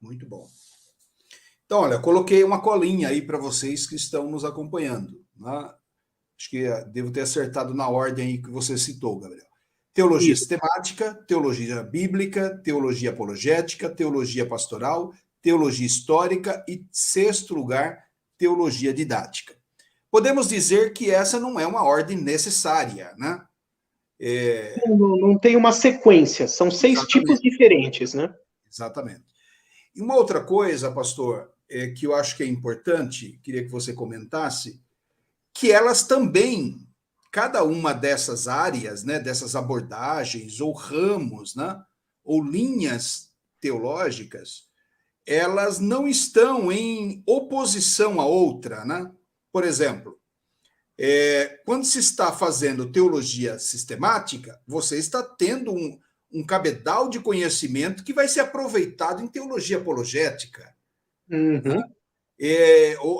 Muito bom. Então, olha, coloquei uma colinha aí para vocês que estão nos acompanhando. Né? Acho que devo ter acertado na ordem aí que você citou, Gabriel. Teologia sistemática, teologia bíblica, teologia apologética, teologia pastoral, teologia histórica e, sexto lugar, teologia didática. Podemos dizer que essa não é uma ordem necessária, né? Não tem uma sequência, são 6 tipos diferentes, né? Exatamente. E uma outra coisa, pastor, que eu acho que é importante, queria que você comentasse, que elas também, cada uma dessas áreas, né, dessas abordagens ou ramos, né, ou linhas teológicas, elas não estão em oposição à outra, né? Por exemplo, quando se está fazendo teologia sistemática, você está tendo um cabedal de conhecimento que vai ser aproveitado em teologia apologética. Uhum. Né?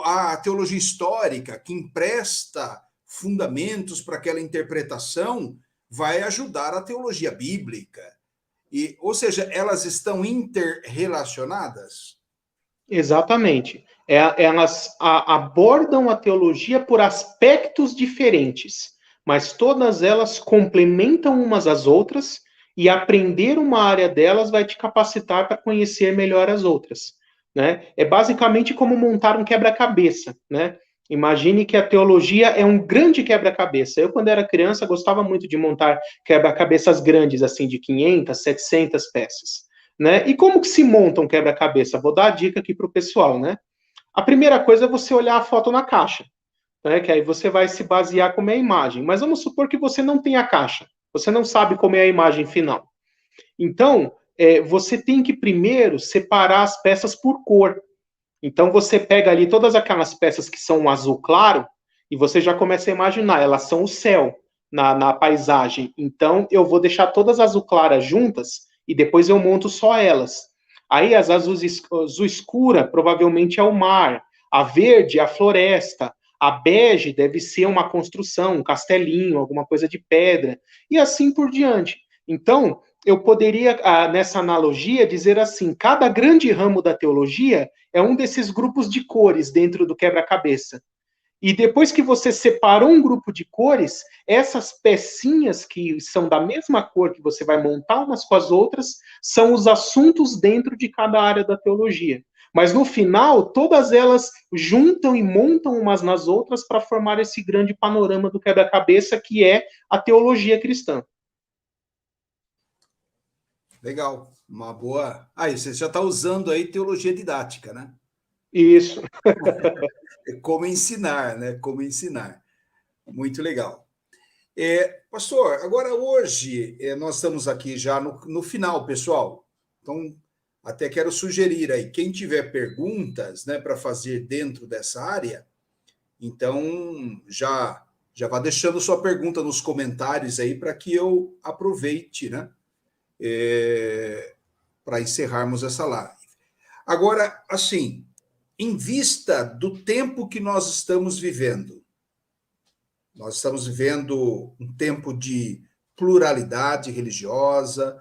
A teologia histórica, que empresta fundamentos para aquela interpretação, vai ajudar a teologia bíblica. Ou seja, elas estão interrelacionadas? Exatamente. Elas abordam a teologia por aspectos diferentes, mas todas elas complementam umas às outras, e aprender uma área delas vai te capacitar para conhecer melhor as outras. Né? É basicamente como montar um quebra-cabeça. Né? Imagine que a teologia é um grande quebra-cabeça. Eu, quando era criança, gostava muito de montar quebra-cabeças grandes, assim, de 500, 700 peças. Né? E como que se monta um quebra-cabeça? Vou dar a dica aqui para o pessoal, né? A primeira coisa é você olhar a foto na caixa, né? Que aí você vai se basear como é a imagem. Mas vamos supor que você não tem a caixa, você não sabe como é a imagem final. Então, você tem que primeiro separar as peças por cor. Então, você pega ali todas aquelas peças que são um azul claro e você já começa a imaginar, elas são o céu na paisagem. Então, eu vou deixar todas as azul claras juntas e depois eu monto só elas. Aí as azul escura provavelmente é o mar, a verde é a floresta, a bege deve ser uma construção, um castelinho, alguma coisa de pedra, e assim por diante. Então, eu poderia, nessa analogia, dizer assim, cada grande ramo da teologia é um desses grupos de cores dentro do quebra-cabeça. E depois que você separou um grupo de cores, essas pecinhas que são da mesma cor que você vai montar umas com as outras, são os assuntos dentro de cada área da teologia. Mas no final, todas elas juntam e montam umas nas outras para formar esse grande panorama do quebra-cabeça que é a teologia cristã. Legal, uma boa. Aí, você já está usando aí teologia didática, né? Isso. Como ensinar, né? Como ensinar. Muito legal. Pastor, agora hoje nós estamos aqui já no final, pessoal. Então, até quero sugerir aí, quem tiver perguntas, né, para fazer dentro dessa área, então já vá deixando sua pergunta nos comentários aí para que eu aproveite, né, para encerrarmos essa live. Agora, assim, em vista do tempo que nós estamos vivendo um tempo de pluralidade religiosa,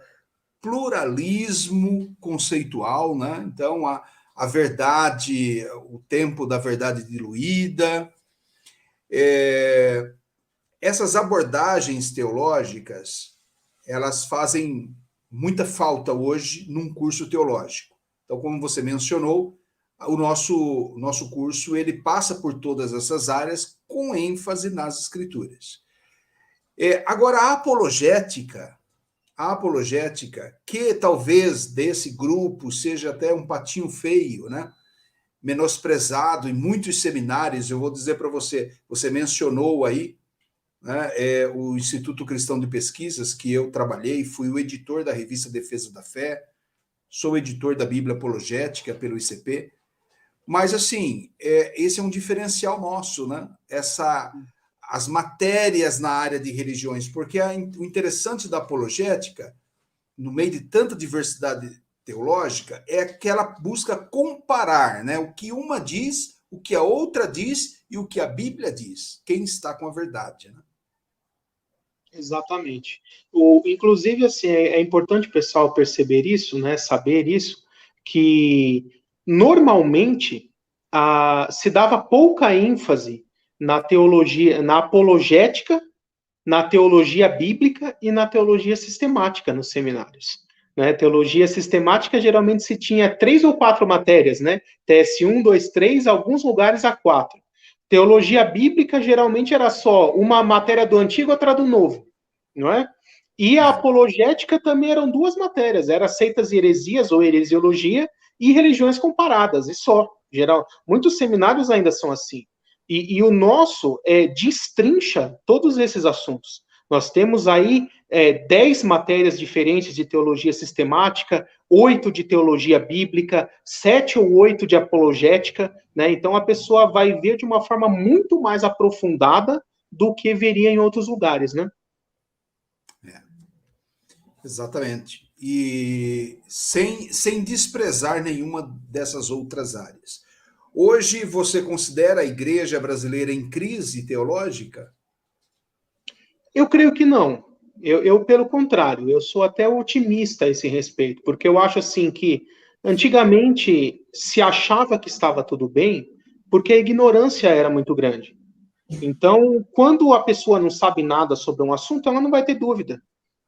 pluralismo conceitual, né? Então, a verdade, o tempo da verdade diluída. Essas abordagens teológicas, elas fazem muita falta hoje num curso teológico. Então, como você mencionou, o nosso curso ele passa por todas essas áreas com ênfase nas escrituras. Agora, a apologética, que talvez desse grupo seja até um patinho feio, né? Menosprezado em muitos seminários, eu vou dizer para você, você mencionou aí, né, o Instituto Cristão de Pesquisas, que eu trabalhei, fui o editor da revista Defesa da Fé, sou editor da Bíblia Apologética pelo ICP, mas, assim, esse é um diferencial nosso, né? As matérias na área de religiões, porque o interessante da apologética, no meio de tanta diversidade teológica, é que ela busca comparar, né, o que uma diz, o que a outra diz e o que a Bíblia diz. Quem está com a verdade, né? Exatamente. Inclusive, assim, é importante o pessoal perceber isso, né, saber isso, que normalmente se dava pouca ênfase na teologia, na apologética, na teologia bíblica e na teologia sistemática nos seminários. Né? Teologia sistemática geralmente se tinha 3 ou 4 matérias, né? TS1, 2, 3, alguns lugares a 4. Teologia bíblica geralmente era só uma matéria do Antigo e outra do Novo, não é? E a apologética também eram 2 matérias, era seitas e heresias ou heresiologia e religiões comparadas, e só. Muitos seminários ainda são assim. E o nosso destrincha todos esses assuntos. Nós temos aí 10 matérias diferentes de teologia sistemática, 8 de teologia bíblica, 7 ou 8 de apologética, né? Então a pessoa vai ver de uma forma muito mais aprofundada do que veria em outros lugares, né? Exatamente. E sem desprezar nenhuma dessas outras áreas. Hoje você considera a igreja brasileira em crise teológica? Eu creio que não. Pelo contrário, eu sou até otimista a esse respeito, porque eu acho assim que antigamente se achava que estava tudo bem, porque a ignorância era muito grande. Então, quando a pessoa não sabe nada sobre um assunto, ela não vai ter dúvida.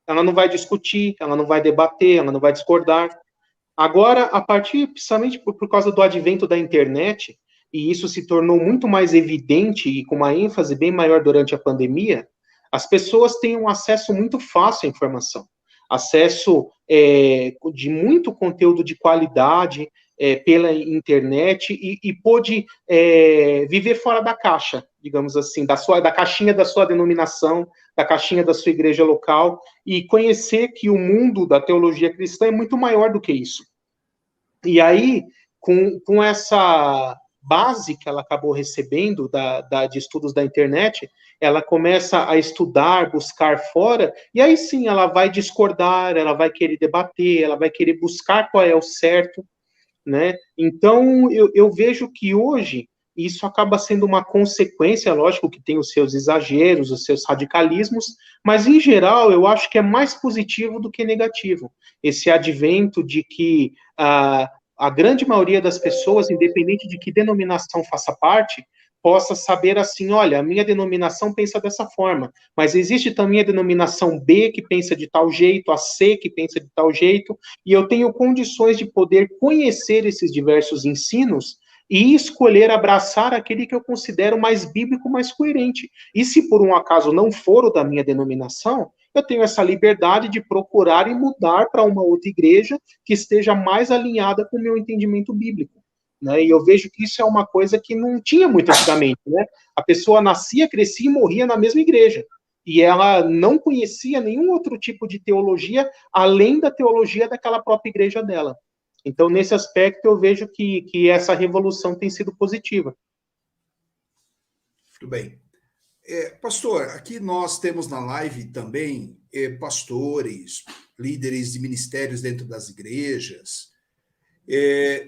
Ela não vai discutir, ela não vai debater, ela não vai discordar. Agora, a partir, precisamente por causa do advento da internet, e isso se tornou muito mais evidente e com uma ênfase bem maior durante a pandemia, as pessoas têm um acesso muito fácil à informação, acesso de muito conteúdo de qualidade pela internet e pôde viver fora da caixa, digamos assim, da caixinha da sua denominação, da caixinha da sua igreja local, e conhecer que o mundo da teologia cristã é muito maior do que isso. E aí, com essa base que ela acabou recebendo de estudos da internet, ela começa a estudar, buscar fora, e aí sim ela vai discordar, ela vai querer debater, ela vai querer buscar qual é o certo, né? Então, eu vejo que hoje isso acaba sendo uma consequência, lógico que tem os seus exageros, os seus radicalismos, mas em geral eu acho que é mais positivo do que negativo. Esse advento de que a grande maioria das pessoas, independente de que denominação faça parte, possa saber assim, olha, a minha denominação pensa dessa forma, mas existe também a denominação B que pensa de tal jeito, a C que pensa de tal jeito, e eu tenho condições de poder conhecer esses diversos ensinos e escolher abraçar aquele que eu considero mais bíblico, mais coerente. E se por um acaso não for o da minha denominação, eu tenho essa liberdade de procurar e mudar para uma outra igreja que esteja mais alinhada com o meu entendimento bíblico. Né? E eu vejo que isso é uma coisa que não tinha muito antigamente. Né? A pessoa nascia, crescia e morria na mesma igreja. E ela não conhecia nenhum outro tipo de teologia além da teologia daquela própria igreja dela. Então, nesse aspecto, eu vejo que essa revolução tem sido positiva. Muito bem. Pastor, aqui nós temos na live também pastores, líderes de ministérios dentro das igrejas.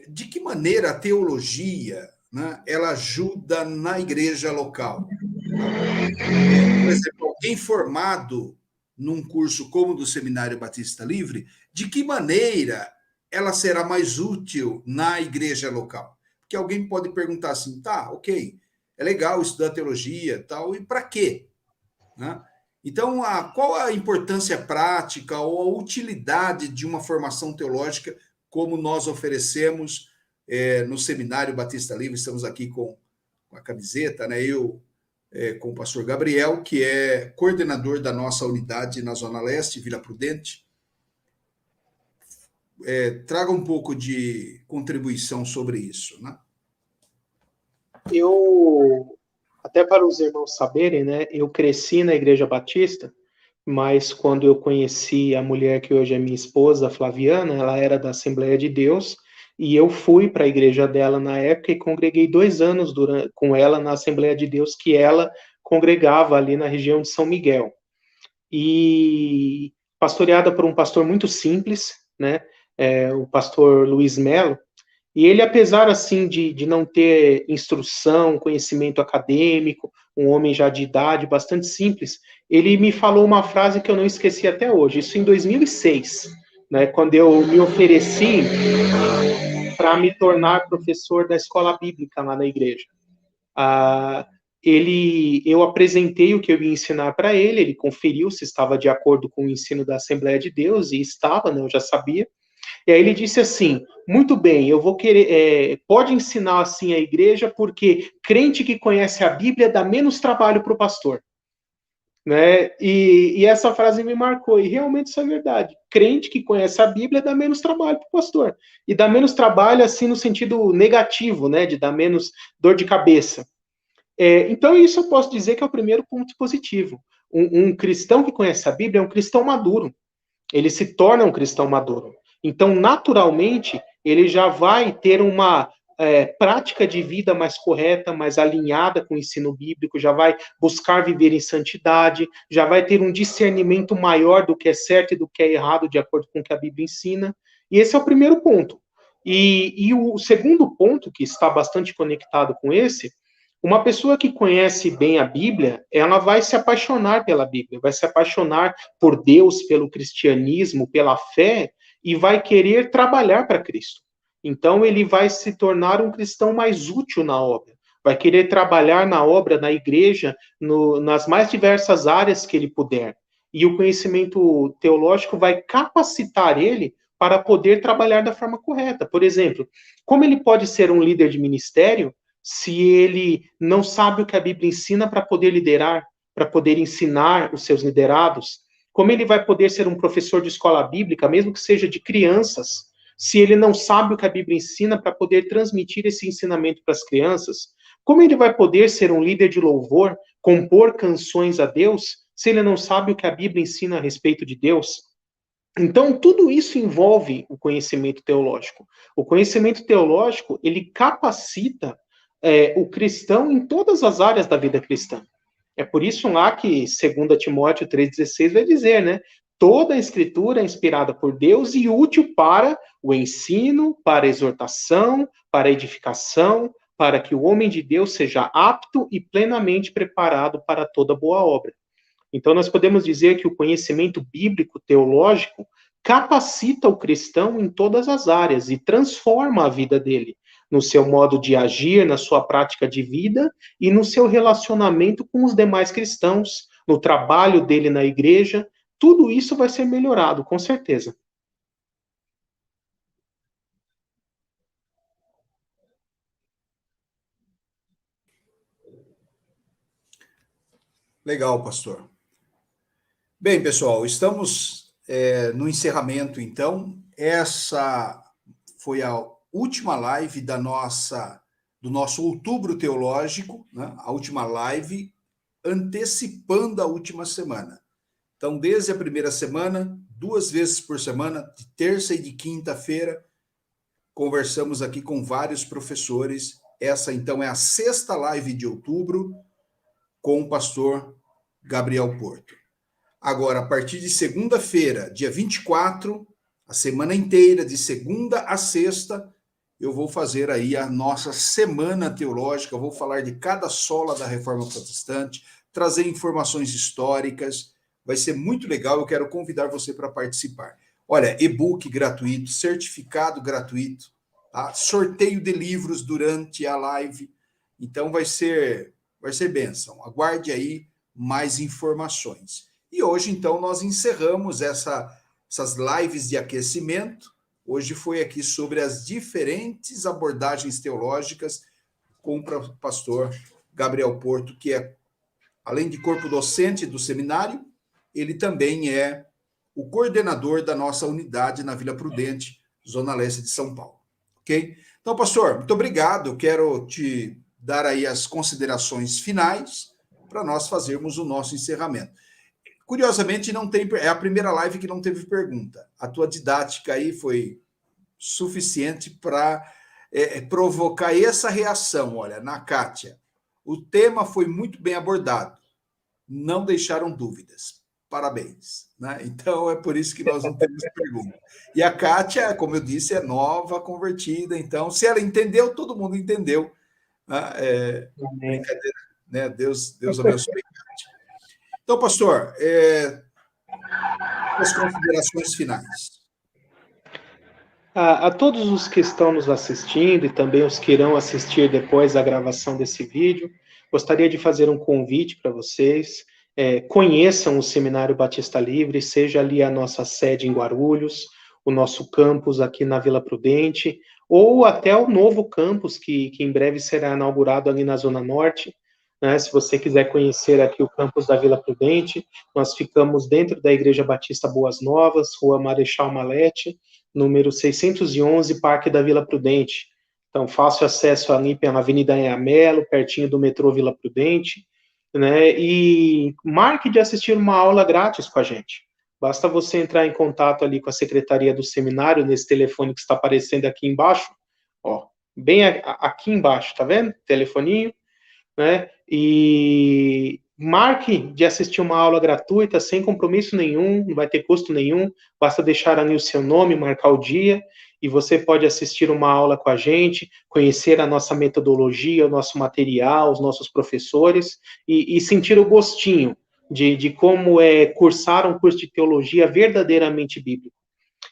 De que maneira a teologia, né, ela ajuda na igreja local? Por exemplo, alguém formado num curso como o do Seminário Batista Livre, de que maneira ela será mais útil na igreja local? Porque alguém pode perguntar assim, tá, ok, é legal estudar teologia, tal, e para quê? Né? Então, qual a importância prática ou a utilidade de uma formação teológica como nós oferecemos no Seminário Batista Livre? Estamos aqui com a camiseta, né? Eu com o pastor Gabriel, que é coordenador da nossa unidade na Zona Leste, Vila Prudente. Traga um pouco de contribuição sobre isso, né? Até para os irmãos saberem, né, eu cresci na Igreja Batista, mas quando eu conheci a mulher que hoje é minha esposa, Flaviana, ela era da Assembleia de Deus, e eu fui para a igreja dela na época e congreguei 2 anos com ela na Assembleia de Deus, que ela congregava ali na região de São Miguel. E pastoreada por um pastor muito simples, né, o pastor Luiz Melo, e ele, apesar assim de não ter instrução, conhecimento acadêmico, um homem já de idade, bastante simples, ele me falou uma frase que eu não esqueci até hoje, isso em 2006, né, quando eu me ofereci para me tornar professor da escola bíblica lá na igreja. Eu apresentei o que eu ia ensinar para ele, ele conferiu se estava de acordo com o ensino da Assembleia de Deus, e estava, né, eu já sabia. E aí ele disse assim: muito bem, eu vou querer, pode ensinar assim a igreja, porque crente que conhece a Bíblia dá menos trabalho para o pastor. Né? E essa frase me marcou, e realmente isso é verdade. Crente que conhece a Bíblia dá menos trabalho para o pastor. E dá menos trabalho, assim, no sentido negativo, né? De dar menos dor de cabeça. Então, isso eu posso dizer que é o primeiro ponto positivo. Um cristão que conhece a Bíblia é um cristão maduro. Ele se torna um cristão maduro. Então, naturalmente, ele já vai ter uma prática de vida mais correta, mais alinhada com o ensino bíblico, já vai buscar viver em santidade, já vai ter um discernimento maior do que é certo e do que é errado, de acordo com o que a Bíblia ensina. E esse é o primeiro ponto. E o segundo ponto, que está bastante conectado com esse, uma pessoa que conhece bem a Bíblia, ela vai se apaixonar pela Bíblia, vai se apaixonar por Deus, pelo cristianismo, pela fé, e vai querer trabalhar para Cristo. Então, ele vai se tornar um cristão mais útil na obra, vai querer trabalhar na obra, na igreja, nas mais diversas áreas que ele puder. E o conhecimento teológico vai capacitar ele para poder trabalhar da forma correta. Por exemplo, como ele pode ser um líder de ministério se ele não sabe o que a Bíblia ensina para poder liderar, para poder ensinar os seus liderados? Como ele vai poder ser um professor de escola bíblica, mesmo que seja de crianças, se ele não sabe o que a Bíblia ensina para poder transmitir esse ensinamento para as crianças? Como ele vai poder ser um líder de louvor, compor canções a Deus, se ele não sabe o que a Bíblia ensina a respeito de Deus? Então, tudo isso envolve o conhecimento teológico. O conhecimento teológico, ele capacita o cristão em todas as áreas da vida cristã. É por isso lá que 2 Timóteo 3,16 vai dizer, né? Toda a escritura é inspirada por Deus e útil para o ensino, para a exortação, para a edificação, para que o homem de Deus seja apto e plenamente preparado para toda boa obra. Então, nós podemos dizer que o conhecimento bíblico teológico capacita o cristão em todas as áreas e transforma a vida dele, no seu modo de agir, na sua prática de vida e no seu relacionamento com os demais cristãos, no trabalho dele na igreja. Tudo isso vai ser melhorado, com certeza. Legal, pastor. Bem, pessoal, estamos no encerramento, então. Essa foi a última live do nosso Outubro Teológico, né? A última live antecipando a última semana. Então, desde a primeira semana, 2 vezes por semana, de terça e de quinta-feira, conversamos aqui com vários professores. Essa, então, é a 6ª live de outubro com o pastor Gabriel Porto. Agora, a partir de segunda-feira, dia 24, a semana inteira, de segunda a sexta, eu vou fazer aí a nossa semana teológica, eu vou falar de cada sola da Reforma Protestante, trazer informações históricas, vai ser muito legal, eu quero convidar você para participar. Olha, e-book gratuito, certificado gratuito, tá? Sorteio de livros durante a live, então vai ser bênção. Aguarde aí mais informações. E hoje, então, nós encerramos essas lives de aquecimento. Hoje foi aqui sobre as diferentes abordagens teológicas com o pastor Gabriel Porto, que é, além de corpo docente do seminário, ele também é o coordenador da nossa unidade na Vila Prudente, Zona Leste de São Paulo. Ok? Então, pastor, muito obrigado. Eu quero te dar aí as considerações finais para nós fazermos o nosso encerramento. Curiosamente, é a primeira live que não teve pergunta. A tua didática aí foi suficiente para provocar essa reação. Olha, na Kátia, o tema foi muito bem abordado. Não deixaram dúvidas. Parabéns. Né? Então, é por isso que nós não temos pergunta. E a Kátia, como eu disse, é nova, convertida. Então, se ela entendeu, todo mundo entendeu. Né? Brincadeira. Né? Deus abençoe. Então, pastor, as considerações finais. A todos os que estão nos assistindo e também os que irão assistir depois da gravação desse vídeo, gostaria de fazer um convite para vocês. Conheçam o Seminário Batista Livre, seja ali a nossa sede em Guarulhos, o nosso campus aqui na Vila Prudente, ou até o novo campus que em breve será inaugurado ali na Zona Norte. Né? Se você quiser conhecer aqui o campus da Vila Prudente, nós ficamos dentro da Igreja Batista Boas Novas, Rua Marechal Malete, número 611, Parque da Vila Prudente. Então, fácil acesso ali pela Avenida Anhamelo, pertinho do metrô Vila Prudente, né? E marque de assistir uma aula grátis com a gente. Basta você entrar em contato ali com a secretaria do seminário, nesse telefone que está aparecendo aqui embaixo, ó, bem aqui embaixo, tá vendo? Telefoninho, né? E marque de assistir uma aula gratuita, sem compromisso nenhum, não vai ter custo nenhum, basta deixar ali o seu nome, marcar o dia, e você pode assistir uma aula com a gente, conhecer a nossa metodologia, o nosso material, os nossos professores, e sentir o gostinho de como é cursar um curso de teologia verdadeiramente bíblico.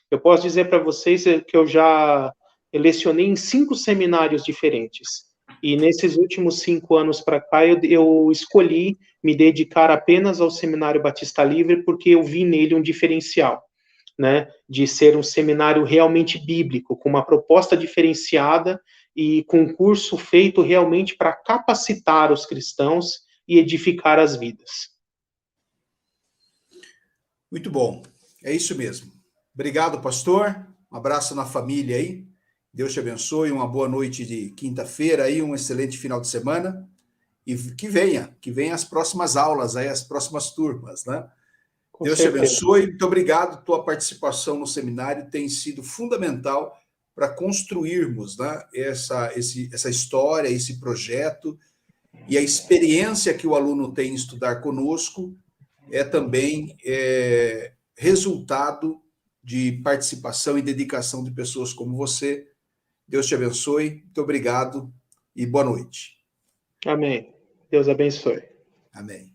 Eu posso dizer para vocês que eu já lecionei em 5 seminários diferentes. E nesses últimos 5 anos para cá, eu escolhi me dedicar apenas ao Seminário Batista Livre, porque eu vi nele um diferencial, né, de ser um seminário realmente bíblico, com uma proposta diferenciada e com um curso feito realmente para capacitar os cristãos e edificar as vidas. Muito bom, é isso mesmo. Obrigado, pastor. Um abraço na família aí. Deus te abençoe, uma boa noite de quinta-feira aí, um excelente final de semana. E que venha as próximas aulas aí, as próximas turmas, né? Deus te abençoe, muito obrigado. Tua participação no seminário tem sido fundamental para construirmos, né, essa história, esse projeto, e a experiência que o aluno tem em estudar conosco é também resultado de participação e dedicação de pessoas como você. Deus te abençoe, muito obrigado e boa noite. Amém. Deus abençoe. Amém.